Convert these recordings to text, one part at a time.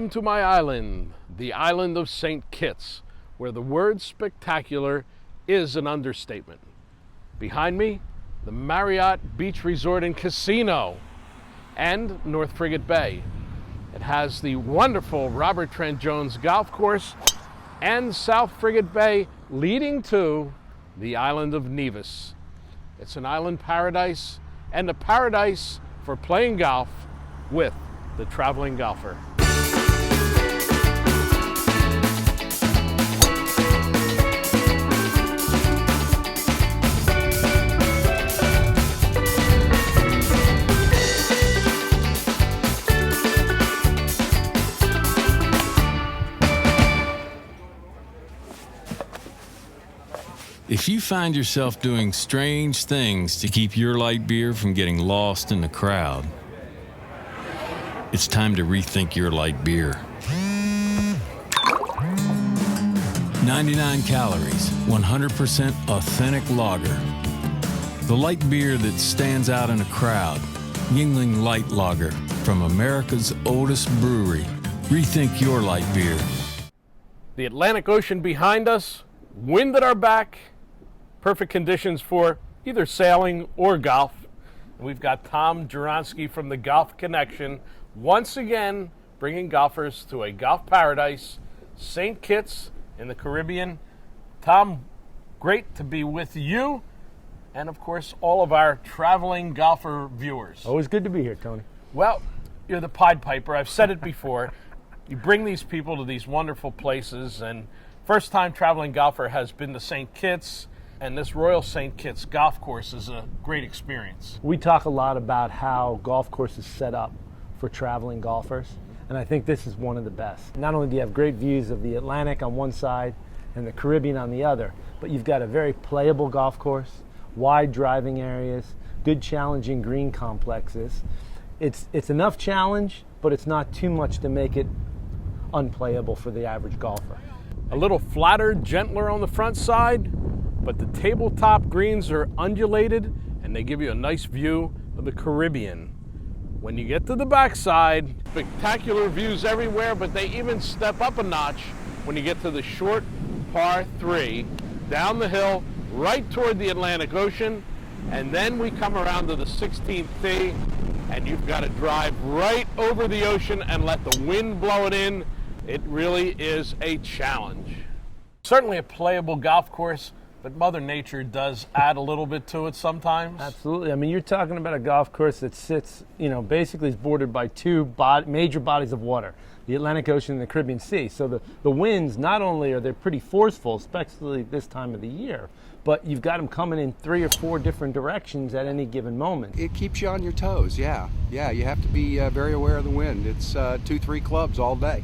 Welcome to my island, the island of St. Kitts, where the word spectacular is an understatement. Behind me, the Marriott Beach Resort and Casino and North Frigate Bay. It has the wonderful Robert Trent Jones golf course and South Frigate Bay leading to the island of Nevis. It's an island paradise and a paradise for playing golf with the traveling golfer. If you find yourself doing strange things to keep your light beer from getting lost in the crowd, it's time to rethink your light beer. 99 calories, 100% authentic lager. The light beer that stands out in a crowd. Yingling Light Lager from America's oldest brewery. Rethink your light beer. The Atlantic Ocean behind us, wind at our back, perfect conditions for either sailing or golf. And we've got Tom Juronsky from the Golf Connection, once again bringing golfers to a golf paradise, St. Kitts in the Caribbean. Tom, great to be with you and, of course, all of our traveling golfer viewers. Always good to be here, Tony. Well, you're the Pied Piper. I've said it before. You bring these people to these wonderful places, and first-time traveling golfer has been to St. Kitts, and this Royal St. Kitts golf course is a great experience. We talk a lot about how golf courses set up for traveling golfers, and I think this is one of the best. Not only do you have great views of the Atlantic on one side and the Caribbean on the other, but you've got a very playable golf course, wide driving areas, good challenging green complexes. It's enough challenge, but it's not too much to make it unplayable for the average golfer. A little flatter, gentler on the front side, but the tabletop greens are undulated and they give you a nice view of the Caribbean. When you get to the backside, spectacular views everywhere, but they even step up a notch when you get to the short par 3, down the hill, right toward the Atlantic Ocean, and then we come around to the 16th tee, and you've got to drive right over the ocean and let the wind blow it in. It really is a challenge. Certainly a playable golf course, but Mother Nature does add a little bit to it sometimes. Absolutely. I mean, you're talking about a golf course that sits, basically is bordered by two major bodies of water, the Atlantic Ocean and the Caribbean Sea. So the winds, not only are they pretty forceful, especially this time of the year, but you've got them coming in 3 or 4 different directions at any given moment. It keeps you on your toes, yeah. Yeah, you have to be very aware of the wind. It's 2-3 clubs all day.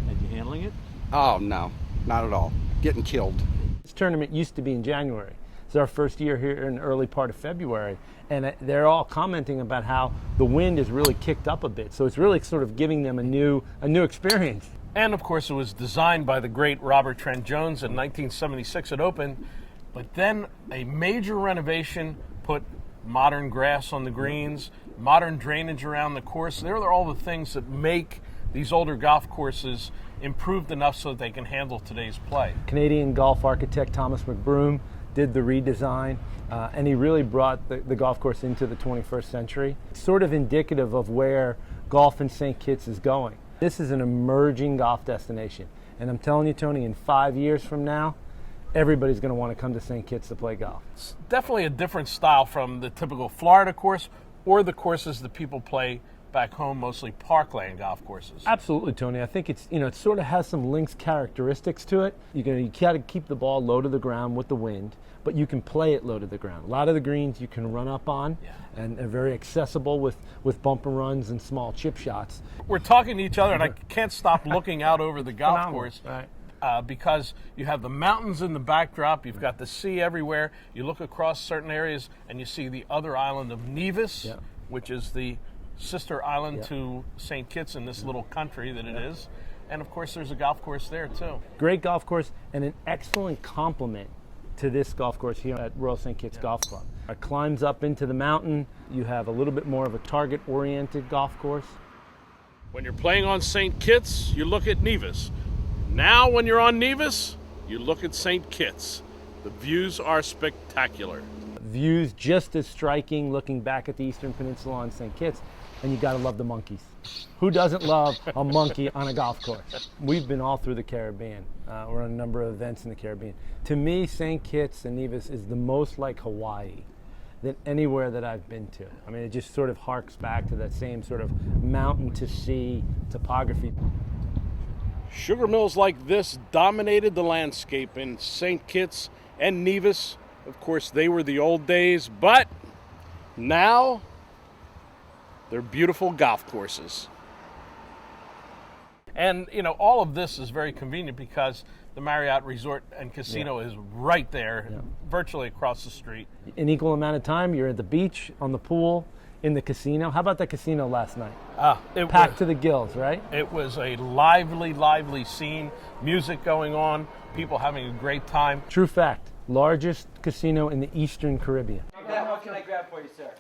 And you handling it? Oh, no, not at all. Getting killed. This tournament used to be in January. It's our first year here in the early part of February, and they're all commenting about how the wind is really kicked up a bit. So it's really sort of giving them a new experience. And of course, it was designed by the great Robert Trent Jones in 1976. It opened, but then a major renovation put modern grass on the greens, modern drainage around the course. There are all the things that make these older golf courses improved enough so that they can handle today's play. Canadian golf architect Thomas McBroom did the redesign, and he really brought the golf course into the 21st century. It's sort of indicative of where golf in St. Kitts is going. This is an emerging golf destination, and I'm telling you, Tony, in 5 years from now, everybody's going to want to come to St. Kitts to play golf. It's definitely a different style from the typical Florida course or the courses that people play back home, mostly parkland golf courses. Absolutely, Tony. I think it's, it sort of has some links characteristics to it. You got to keep the ball low to the ground with the wind, but you can play it low to the ground. A lot of the greens you can run up on, and are very accessible with bump and runs and small chip shots. We're talking to each other, and I can't stop looking out over the golf course. Right. Because you have the mountains in the backdrop, you've got the sea everywhere. You look across certain areas, and you see the other island of Nevis, which is the sister island to St. Kitts in this little country that it is. And of course there's a golf course there too. Great golf course and an excellent complement to this golf course here at Royal St. Kitts Golf Club. It climbs up into the mountain. You have a little bit more of a target-oriented golf course. When you're playing on St. Kitts, you look at Nevis. Now when you're on Nevis, you look at St. Kitts. The views are spectacular. Views just as striking looking back at the Eastern Peninsula on St. Kitts, and you gotta love the monkeys. Who doesn't love a monkey on a golf course? We've been all through the Caribbean. We're on a number of events in the Caribbean. To me, St. Kitts and Nevis is the most like Hawaii than anywhere that I've been to. I mean, it just sort of harks back to that same sort of mountain to sea topography. Sugar mills like this dominated the landscape in St. Kitts and Nevis. Of course, they were the old days, but now they're beautiful golf courses. And, you know, all of this is very convenient because the Marriott Resort and Casino is right there, virtually across the street. An equal amount of time, you're at the beach, on the pool, in the casino. How about the casino last night? Packed to the gills, right? It was a lively, lively scene. Music going on, people having a great time. True fact, largest casino in the Eastern Caribbean. What can I grab for you, sir?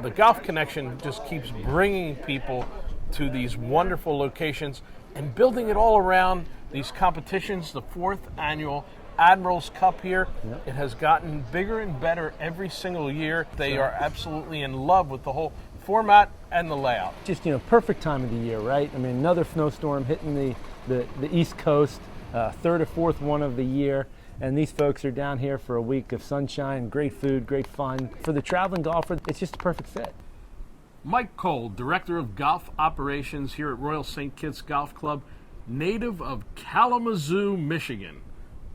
The Golf Connection just keeps bringing people to these wonderful locations and building it all around these competitions. The 4th annual Admiral's Cup here. Yep. It has gotten bigger and better every single year. They are absolutely in love with the whole format and the layout. Just, you know, perfect time of the year, right? I mean, another snowstorm hitting the East Coast, third or fourth one of the year. And these folks are down here for a week of sunshine, great food, great fun. For the traveling golfer, it's just a perfect fit. Mike Cole, Director of Golf Operations here at Royal St. Kitts Golf Club, native of Kalamazoo, Michigan,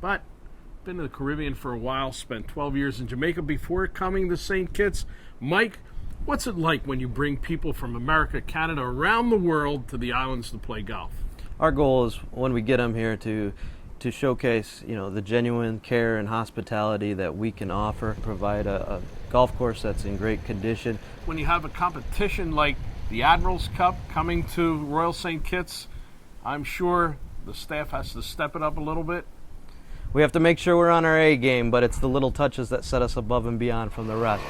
but been to the Caribbean for a while, spent 12 years in Jamaica before coming to St. Kitts. Mike, what's it like when you bring people from America, Canada, around the world to the islands to play golf? Our goal is when we get them here to showcase, you know, the genuine care and hospitality that we can offer, provide a golf course that's in great condition. When you have a competition like the Admiral's Cup coming to Royal St. Kitts, I'm sure the staff has to step it up a little bit. We have to make sure we're on our A game, but it's the little touches that set us above and beyond from the rest.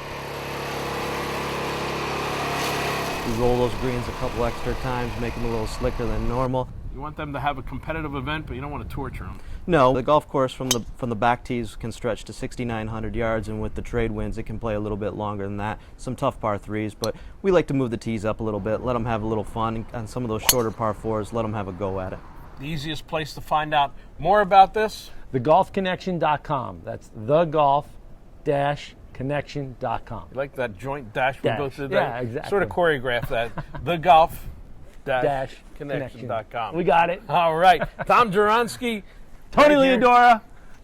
We roll those greens a couple extra times, make them a little slicker than normal. You want them to have a competitive event, but you don't want to torture them. No, the golf course from the back tees can stretch to 6,900 yards, and with the trade winds, it can play a little bit longer than that. Some tough par threes, but we like to move the tees up a little bit, let them have a little fun, and some of those shorter par fours, let them have a go at it. The easiest place to find out more about this? thegolfconnection.com. That's thegolf-connection.com. You like that joint dash we both did there? Yeah, exactly. Sort of choreograph that. thegolf-connection.com. We got it. All right. Tom Juronsky, Tony Leodora.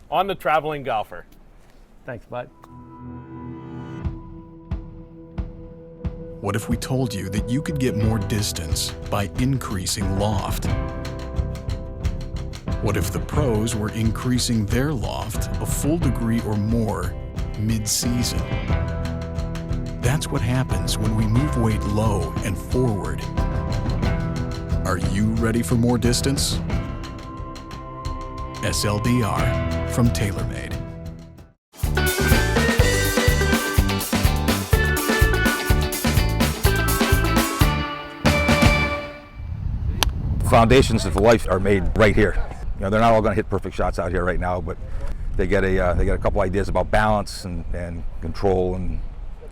On the Traveling Golfer. Thanks, bud. What if we told you that you could get more distance by increasing loft? What if the pros were increasing their loft a full degree or more mid-season? That's what happens when we move weight low and forward. Are you ready for more distance? SLDR from TaylorMade. Foundations of life are made right here. You know, they're not all going to hit perfect shots out here right now, but they get a couple ideas about balance and control and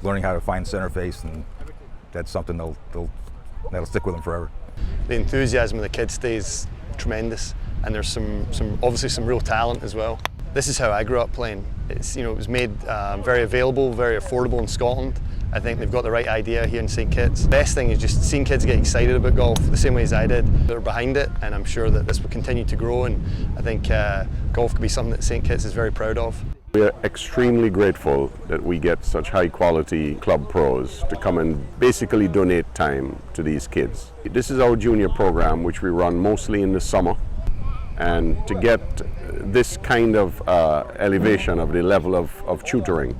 learning how to find center face, and that's something that'll stick with them forever. The enthusiasm of the kids stays tremendous, and there's obviously some real talent as well. This is how I grew up playing. It was made very available, very affordable in Scotland. I think they've got the right idea here in St. Kitts. The best thing is just seeing kids get excited about golf the same way as I did. They're behind it, and I'm sure that this will continue to grow, and I think golf could be something that St. Kitts is very proud of. We are extremely grateful that we get such high quality club pros to come and basically donate time to these kids. This is our junior program, which we run mostly in the summer, and to get this kind of elevation of the level of tutoring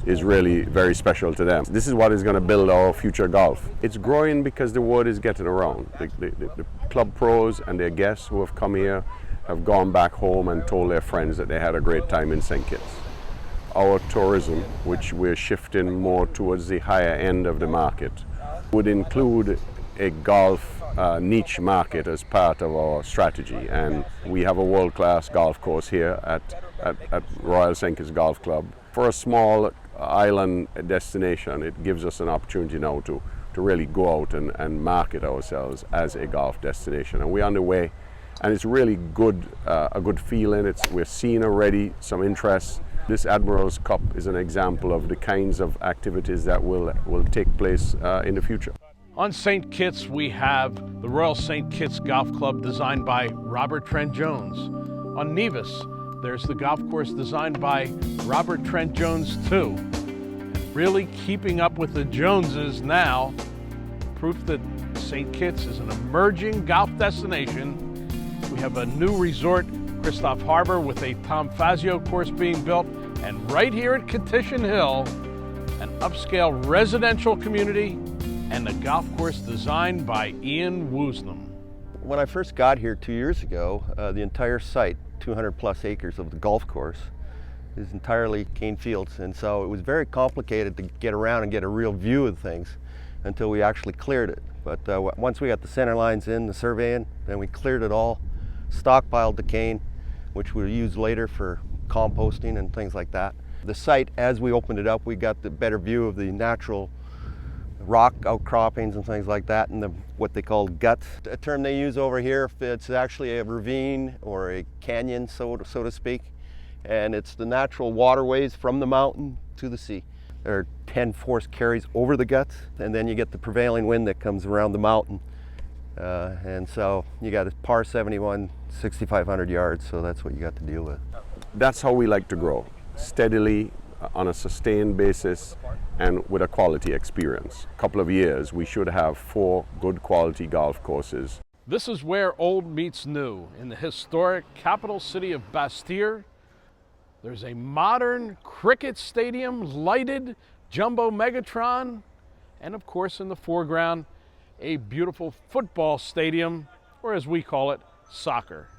is really very special to them. This is what is going to build our future golf. It's growing because the word is getting around. The club pros and their guests who have come here have gone back home and told their friends that they had a great time in St. Kitts. Our tourism, which we're shifting more towards the higher end of the market, would include a golf niche market as part of our strategy, and we have a world-class golf course here at Royal St. Kitts Golf Club. For a small island destination, it gives us an opportunity now to really go out and market ourselves as a golf destination, and we're underway, and it's really good, a good feeling. We're seeing already some interest. This Admiral's Cup is an example of the kinds of activities that will take place in the future. On St. Kitts, we have the Royal St. Kitts Golf Club designed by Robert Trent Jones. On Nevis, there's the golf course designed by Robert Trent Jones too. Really keeping up with the Joneses now, proof that St. Kitts is an emerging golf destination. We have a new resort, Christoph Harbor, with a Tom Fazio course being built, and right here at Katition Hill, an upscale residential community and a golf course designed by Ian Woosnam. When I first got here 2 years ago, the entire site, 200 plus acres of the golf course, is entirely cane fields, and so it was very complicated to get around and get a real view of things until we actually cleared it. But once we got the center lines in, the surveying, then we cleared it all, stockpiled the cane, which we'll use later for composting and things like that. The site, as we opened it up, we got the better view of the natural rock outcroppings and things like that, and what they call guts. A term they use over here, it's actually a ravine or a canyon, so to speak, and it's the natural waterways from the mountain to the sea. There are 10 force carries over the guts, and then you get the prevailing wind that comes around the mountain. And so you got a par 71, 6,500 yards, so that's what you got to deal with. That's how we like to grow, steadily, on a sustained basis, and with a quality experience. A couple of years, we should have 4 good quality golf courses. This is where old meets new. In the historic capital city of Bastir, there's a modern cricket stadium, lighted jumbo Megatron, and of course in the foreground, a beautiful football stadium, or as we call it, soccer.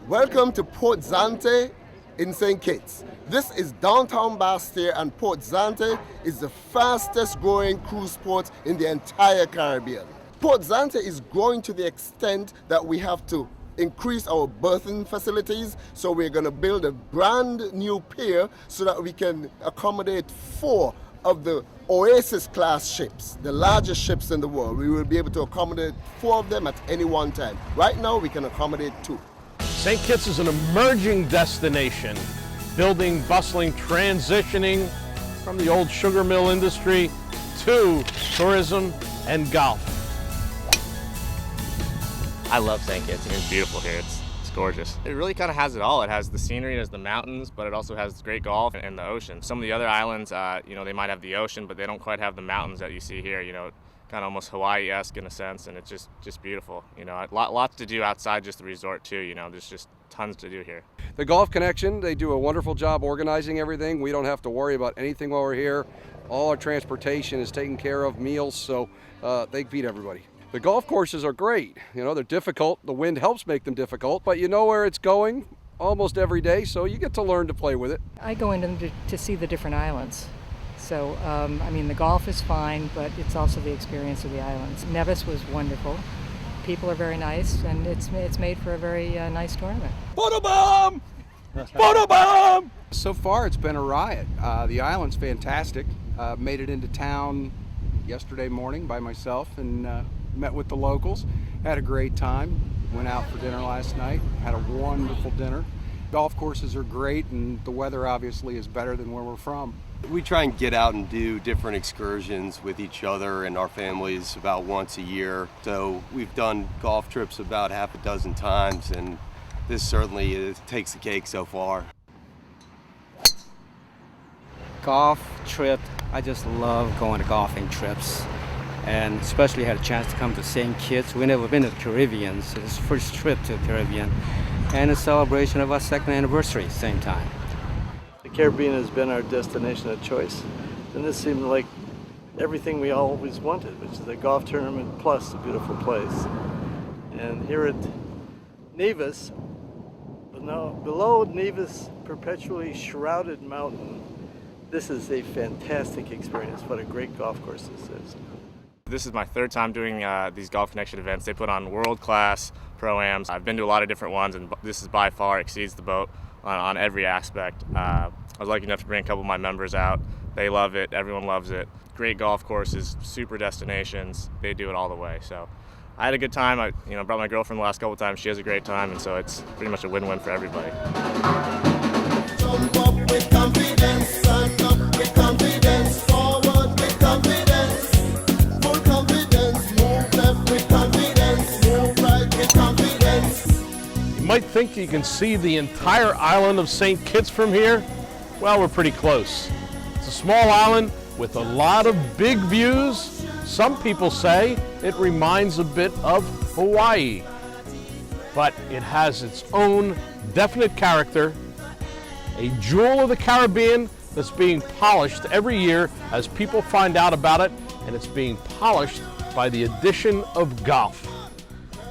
Welcome to Port Zante in St. Kitts. This is downtown Bastir, and Port Zante is the fastest growing cruise port in the entire Caribbean. Port Zante is growing to the extent that we have to increase our berthing facilities, so we're going to build a brand new pier so that we can accommodate 4 of the Oasis class ships, the largest ships in the world. We will be able to accommodate 4 of them at any one time. Right now we can accommodate 2. St. Kitts is an emerging destination, building, bustling, transitioning from the old sugar mill industry to tourism and golf. I love St. Kitts. It's beautiful here. It's gorgeous. It really kind of has it all. It has the scenery, it has the mountains, but it also has great golf and the ocean. Some of the other islands, they might have the ocean, but they don't quite have the mountains that you see here. Kind of almost Hawaii-esque in a sense, and it's just beautiful. Lots to do outside just the resort too. There's just tons to do here. The Golf Connection, they do a wonderful job organizing everything. We don't have to worry about anything while we're here. All our transportation is taken care of, meals, so they feed everybody. The golf courses are great. They're difficult. The wind helps make them difficult, but you know where it's going almost every day, so you get to learn to play with it. I go in them to see the different islands. So, the golf is fine, but it's also the experience of the islands. Nevis was wonderful. People are very nice, and it's made for a very nice tournament. Photobomb! Photobomb! So far, it's been a riot. The island's fantastic. Made it into town yesterday morning by myself and met with the locals. Had a great time. Went out for dinner last night. Had a wonderful dinner. Golf courses are great, and the weather obviously is better than where we're from. We try and get out and do different excursions with each other and our families about once a year. So we've done golf trips about half a dozen times, and this certainly takes the cake so far. Golf trip, I just love going to golfing trips, and especially had a chance to come to St. Kitts. We've never been to the Caribbean, so this is the first trip to the Caribbean, and a celebration of our 2nd anniversary at the same time. The Caribbean has been our destination of choice, and this seemed like everything we always wanted, which is a golf tournament plus a beautiful place. And here at Nevis, below Nevis' perpetually shrouded mountain, this is a fantastic experience. What a great golf course this is. This is my third time doing these Golf Connection events. They put on world-class pro-ams. I've been to a lot of different ones, and this is by far exceeds the boat on every aspect. I was lucky enough to bring a couple of my members out. They love it. Everyone loves it. Great golf courses, super destinations. They do it all the way. So I had a good time. I brought my girlfriend the last couple of times. She has a great time, and so it's pretty much a win-win for everybody. Jump up with confidence, stand up with confidence, forward with confidence, full confidence, move left with confidence, move right with confidence. You might think you can see the entire island of St. Kitts from here. Well, we're pretty close. It's a small island with a lot of big views. Some people say it reminds a bit of Hawaii, but it has its own definite character, a jewel of the Caribbean that's being polished every year as people find out about it, and it's being polished by the addition of golf.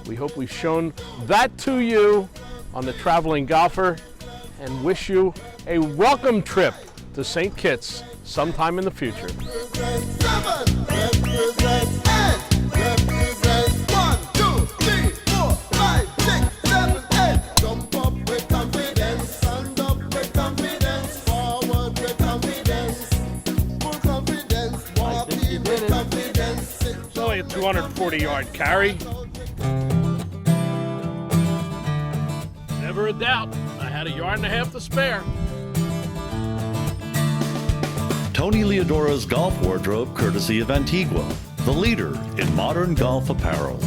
We hope we've shown that to you on The Traveling Golfer, and wish you a welcome trip to St. Kitts sometime in the future. It's only a 240-yard carry. Never a doubt, I had a yard and a half to spare. Tony Leodora's golf wardrobe, courtesy of Antigua, the leader in modern golf apparel.